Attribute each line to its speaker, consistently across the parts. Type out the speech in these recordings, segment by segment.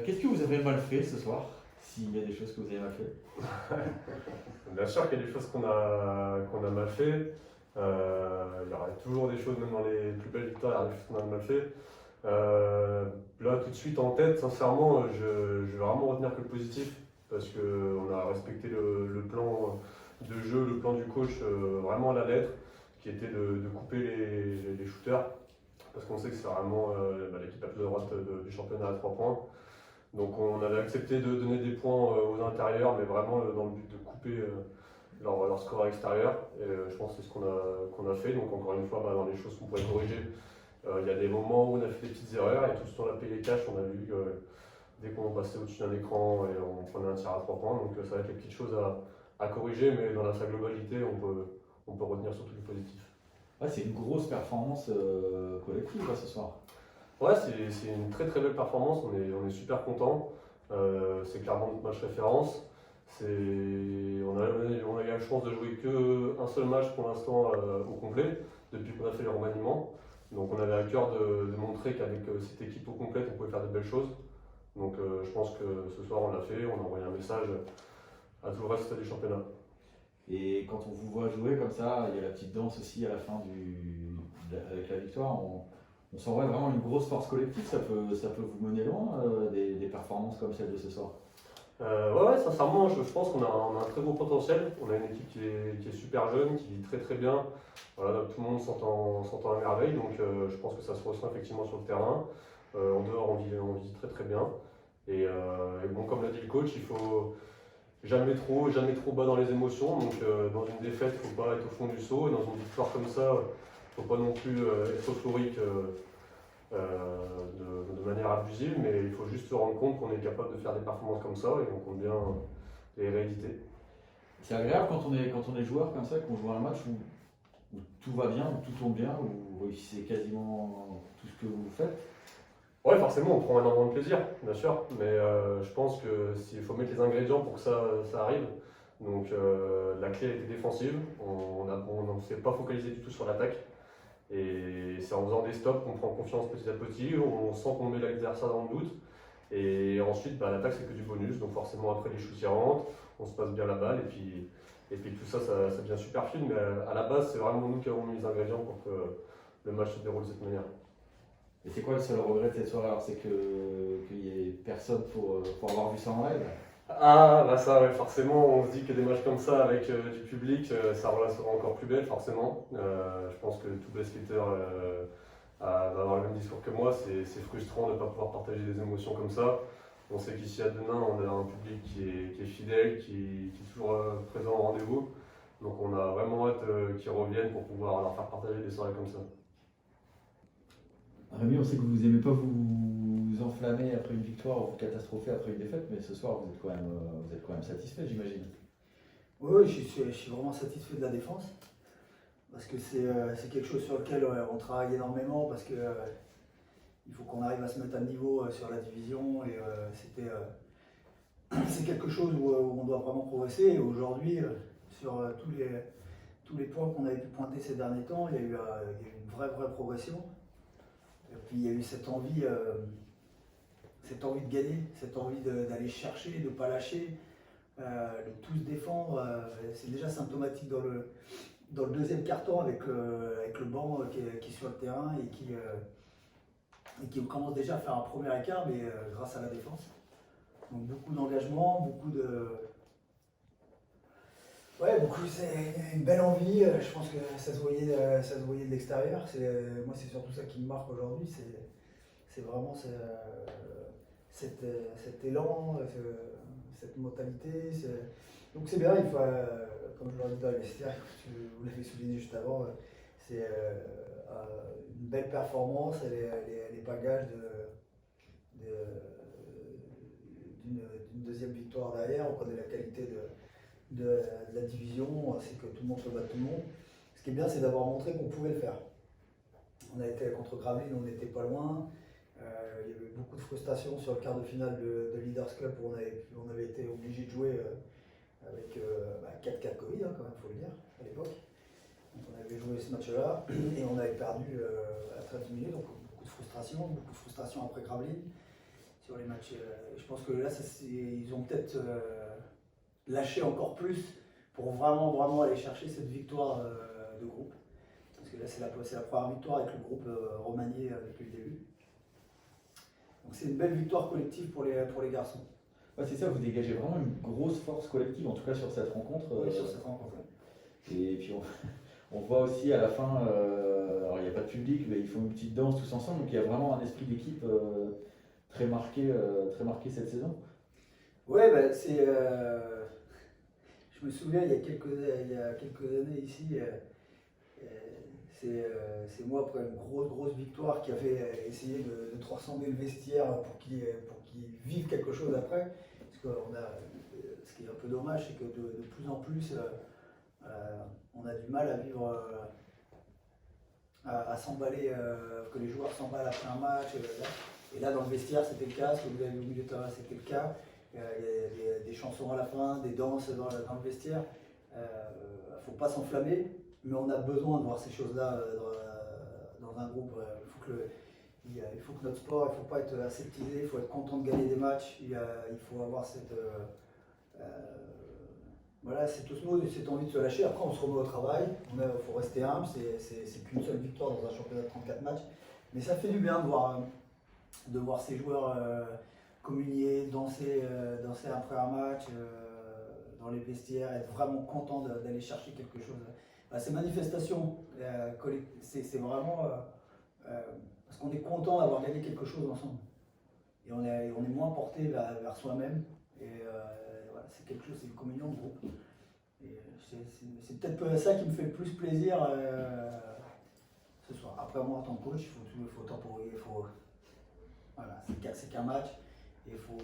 Speaker 1: Qu'est-ce que vous avez mal fait ce soir? S'il y a des choses que vous avez mal fait.
Speaker 2: Bien sûr qu'il y a des choses qu'on a mal fait. Il y aura toujours des choses, même dans les plus belles victoires, il y aura des choses qu'on a mal fait. Là, tout de suite en tête, sincèrement, je vais vraiment retenir que le positif parce qu'on a respecté le plan de jeu, le plan du coach vraiment à la lettre, qui était de couper les shooters parce qu'on sait que c'est vraiment l'équipe la plus à droite du championnat à 3 points. Donc on avait accepté de donner des points aux intérieurs, mais vraiment dans le but de couper leur score à l'extérieur. Et je pense que c'est ce qu'on a fait. Donc encore une fois, dans les choses qu'on pourrait corriger, il y a des moments où on a fait des petites erreurs et tout ce temps on a payé les cash, on a vu que dès qu'on passait au-dessus d'un écran et on prenait un tir à 3 points. Donc ça va être les petites choses à corriger, mais dans sa globalité, on peut retenir surtout du positif.
Speaker 1: Ouais, c'est une grosse performance collective là, ce soir.
Speaker 2: Ouais, c'est une très très belle performance, on est super content. C'est clairement notre match référence. On a eu la chance de jouer qu'un seul match pour l'instant au complet, depuis qu'on a fait le remaniement. Donc on avait à cœur de montrer qu'avec cette équipe au complet, on pouvait faire de belles choses. Donc je pense que ce soir on l'a fait, on a envoyé un message à tout le reste du championnat.
Speaker 1: Et quand on vous voit jouer comme ça, il y a la petite danse aussi à la fin avec la victoire. On sent vraiment une grosse force collective. Ça peut vous mener loin, des performances comme celle de ce soir.
Speaker 2: Ouais, sincèrement, je pense on a un très beau potentiel. On a une équipe qui est super jeune, qui vit très très bien. Voilà, donc tout le monde s'entend à merveille, donc je pense que ça se ressent effectivement sur le terrain. En dehors, on vit très très bien. Et bon, comme l'a dit le coach, il faut jamais trop bas dans les émotions. Donc dans une défaite, il ne faut pas être au fond du seau. Et dans une victoire comme ça, il ne faut pas non plus être euphorique de manière abusive, mais il faut juste se rendre compte qu'on est capable de faire des performances comme ça et on compte bien les rééditer.
Speaker 1: C'est agréable quand on est joueur comme ça, qu'on joue un match où tout va bien, où tout tombe bien, où vous réussissez quasiment tout ce que vous faites.
Speaker 2: Ouais, forcément, on prend énormément de plaisir, bien sûr, mais je pense que s'il faut mettre les ingrédients pour que ça arrive. Donc la clé a été défensive, on ne s'est pas focalisé du tout sur l'attaque. Et c'est en faisant des stops qu'on prend confiance petit à petit, on sent qu'on met l'adversaire dans le doute. Et ensuite, l'attaque, c'est que du bonus. Donc forcément, après les shoots y rentrent, on se passe bien la balle. Et puis tout ça, ça devient super fluide. Mais à la base, c'est vraiment nous qui avons mis les ingrédients pour que le match se déroule de cette manière.
Speaker 1: Et c'est quoi le seul regret de cette soirée? Alors, c'est qu'il n'y ait personne pour avoir vu ça en live.
Speaker 2: Ah, bah ça, ouais, forcément, on se dit que des matchs comme ça avec du public, ça rend la soirée encore plus belle, forcément. Je pense que tout basketteur va avoir le même discours que moi. C'est frustrant de ne pas pouvoir partager des émotions comme ça. On sait qu'ici à Denain, on a un public qui est fidèle, qui est toujours présent au rendez-vous. Donc on a vraiment hâte qu'ils reviennent pour pouvoir leur faire partager des soirées comme ça.
Speaker 1: Rémi, on sait que vous n'aimez pas vous enflammer après une victoire ou vous catastropher après une défaite, mais ce soir, vous êtes quand même satisfait, j'imagine.
Speaker 3: Oui, je suis vraiment satisfait de la défense. Parce que c'est quelque chose sur lequel on travaille énormément. Parce que il faut qu'on arrive à se mettre à niveau sur la division. Et c'est quelque chose où on doit vraiment progresser. Et aujourd'hui, sur tous les points qu'on avait pu pointer ces derniers temps, il y a eu une vraie progression. Et puis il y a eu cette envie de gagner, cette envie d'aller chercher, de ne pas lâcher, de tous défendre. C'est déjà symptomatique dans le deuxième quart-temps avec le banc qui est sur le terrain et qui commence déjà à faire un premier écart, mais grâce à la défense. Donc beaucoup d'engagement, c'est une belle envie. Je pense que ça se voyait de l'extérieur. Moi, c'est surtout ça qui me marque aujourd'hui. C'est vraiment cet élan, cette mentalité. Donc c'est bien, il faut, comme je l'aurais dit dans les vestiaires, vous l'avez souligné juste avant, c'est une belle performance. Elle n'est pas gage d'une deuxième victoire derrière. On connaît la qualité de la division, c'est que tout le monde peut battre tout le monde. Ce qui est bien, c'est d'avoir montré qu'on pouvait le faire. On a été contre Gravelines, on n'était pas loin. Il y avait beaucoup de frustration sur le quart de finale de Leaders Cup où on avait été obligé de jouer avec 4 cas de Covid, quand même, il faut le dire, à l'époque. Donc on avait joué ce match-là et on avait perdu à 13 minutes, donc beaucoup de frustration après Gravelines. sur les matchs. Je pense que là, ils ont peut-être lâché encore plus pour vraiment aller chercher cette victoire de groupe. Parce que là, c'est la première victoire avec le groupe remanié depuis le début. Donc c'est une belle victoire collective pour les garçons.
Speaker 1: Ouais, c'est ça, vous dégagez vraiment une grosse force collective, en tout cas sur cette rencontre.
Speaker 3: Oui, sur cette rencontre.
Speaker 1: Et puis on voit aussi à la fin, alors il n'y a pas de public, mais ils font une petite danse tous ensemble, donc il y a vraiment un esprit d'équipe très marqué cette saison.
Speaker 3: Ouais, bah, je me souviens il y a quelques années ici, c'est moi après une grosse victoire qui avait essayé de transcender le vestiaire pour qu'ils vivent quelque chose après. Parce que ce qui est un peu dommage, c'est que de plus en plus, on a du mal à vivre, à s'emballer, que les joueurs s'emballent après un match. Et là, dans le vestiaire, c'était le cas. Ce que vous avez vu au milieu de terrain, c'était le cas. Il y a des chansons à la fin, des danses dans le vestiaire. Il ne faut pas s'enflammer, mais on a besoin de voir ces choses-là dans un groupe. Il faut que notre sport, il ne faut pas être aseptisé, il faut être content de gagner des matchs. Il faut avoir cette osmose, cette envie de se lâcher. Après, on se remet au travail. Il faut rester humble. C'est qu'une seule victoire dans un championnat de 34 matchs. Mais ça fait du bien de voir ces joueurs communier, danser après un match, dans les vestiaires, être vraiment content d'aller chercher quelque chose. Ces manifestations, c'est vraiment parce qu'on est content d'avoir gagné quelque chose ensemble. Et on est moins porté vers soi-même. Et voilà, c'est quelque chose, c'est une communion de groupe. Et c'est peut-être ça qui me fait le plus plaisir ce soir. Après, moi, en tant que coach, il faut temporiser. Voilà, c'est qu'un match. Et il faut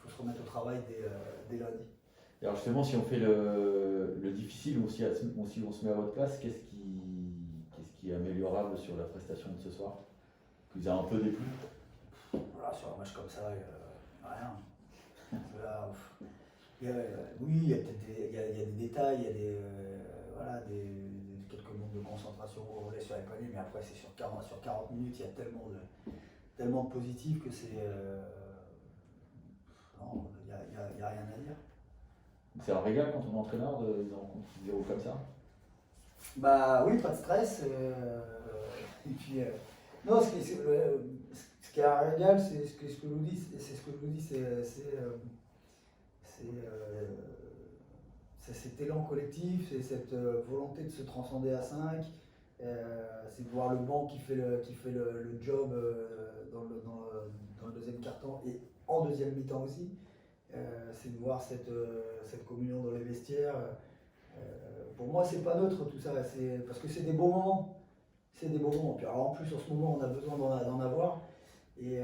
Speaker 3: se remettre au travail dès lundi.
Speaker 1: Et alors justement, si on fait le difficile, ou si on se met à votre place, qu'est-ce qui est améliorable sur la prestation de ce soir? Que vous avez un peu déplu?
Speaker 3: Voilà, sur un match comme ça, rien. Là, oui, il y a des détails, il y a quelques manques de concentration au relais sur les paniers, mais après c'est sur 40 minutes, il y a tellement de positifs que c'est... non, il n'y a rien à dire.
Speaker 1: C'est un régal quand on est entraîneur de rencontres qui se déroulent comme ça?
Speaker 3: Bah oui, pas de stress. Et puis, non, ce qui est un régal, c'est ce que je vous dis, c'est cet élan collectif, c'est cette volonté de se transcender à 5, c'est de voir le banc qui fait le job dans le deuxième quart-temps et en deuxième mi-temps aussi. C'est de voir cette communion dans les vestiaires. Pour moi, c'est pas neutre tout ça, parce que c'est des beaux moments. C'est des beaux moments. Puis alors en plus, en ce moment, on a besoin d'en avoir. Et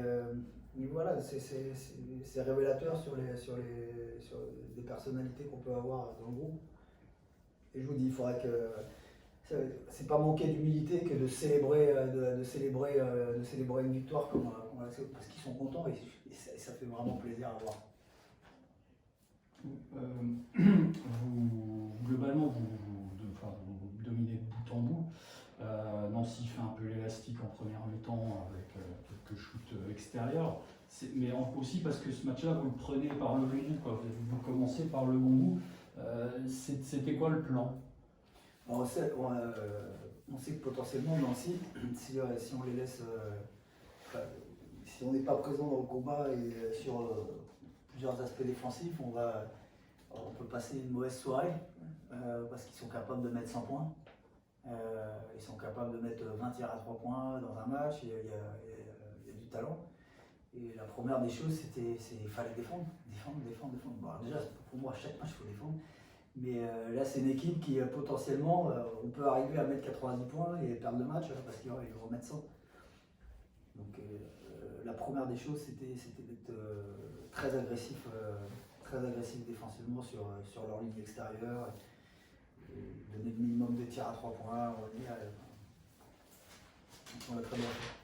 Speaker 3: voilà, c'est révélateur sur des personnalités qu'on peut avoir dans le groupe. Et je vous dis, il faudrait que c'est pas manquer d'humilité que de célébrer une victoire parce qu'ils sont contents et ça fait vraiment plaisir à voir.
Speaker 4: Globalement, vous dominez de bout en bout. Nancy fait un peu l'élastique en première mi-temps avec quelques shoots extérieurs. Mais aussi parce que ce match-là, vous le prenez par le bon bout, quoi. Vous commencez par le bon bout. C'était quoi le plan?
Speaker 3: Alors, on sait que potentiellement Nancy, si on les laisse, si on n'est pas présent dans le combat et sur plusieurs aspects défensifs, on peut passer une mauvaise soirée parce qu'ils sont capables de mettre 100 points. Ils sont capables de mettre 20 tirs à 3 points dans un match. Il y a du talent. Et la première des choses, il fallait défendre. Bon, alors déjà, pour moi, à chaque match, il faut défendre. Mais là, c'est une équipe qui potentiellement, on peut arriver à mettre 90 points et perdre le match parce qu'ils vont mettre 100. Donc la première des choses, c'était d'être très agressif défensivement sur leur ligne extérieure, donner le minimum de tirs à 3 points. On l'a très bien fait.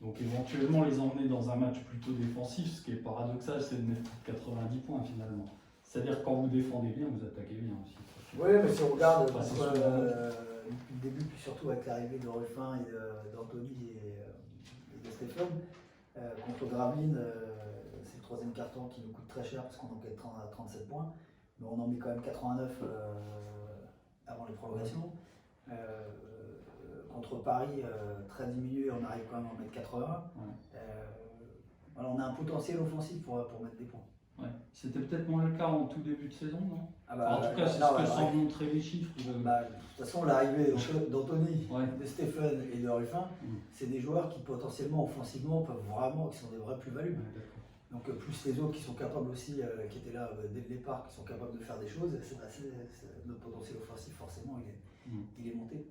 Speaker 4: Donc éventuellement les emmener dans un match plutôt défensif, ce qui est paradoxal, c'est de mettre 90 points finalement. C'est-à-dire que quand vous défendez bien, vous attaquez bien aussi.
Speaker 3: Oui, mais si on regarde depuis le début, puis surtout avec l'arrivée de Ruffin et d'Anthony et de Stéphane, Contre Gravelines, c'est le troisième carton qui nous coûte très cher parce qu'on enquête à 37 points. Mais on en met quand même 89 avant les prolongations. Contre Paris, très diminué, on arrive quand même à en mettre 80. Voilà, on a un potentiel offensif pour mettre des points.
Speaker 4: Ouais. C'était peut-être moins le cas en tout début de saison, non?
Speaker 3: Bah,
Speaker 4: En tout cas, c'est ce que semblent montrer les chiffres.
Speaker 3: De toute façon, l'arrivée d'Anthony,
Speaker 4: Ouais.
Speaker 3: de Stéphane et de Ruffin, c'est des joueurs qui potentiellement, offensivement, peuvent vraiment, qui sont des vrais plus-values. Donc plus les autres qui sont capables aussi, qui étaient là dès le départ, qui sont capables de faire des choses, notre potentiel offensif forcément il est monté.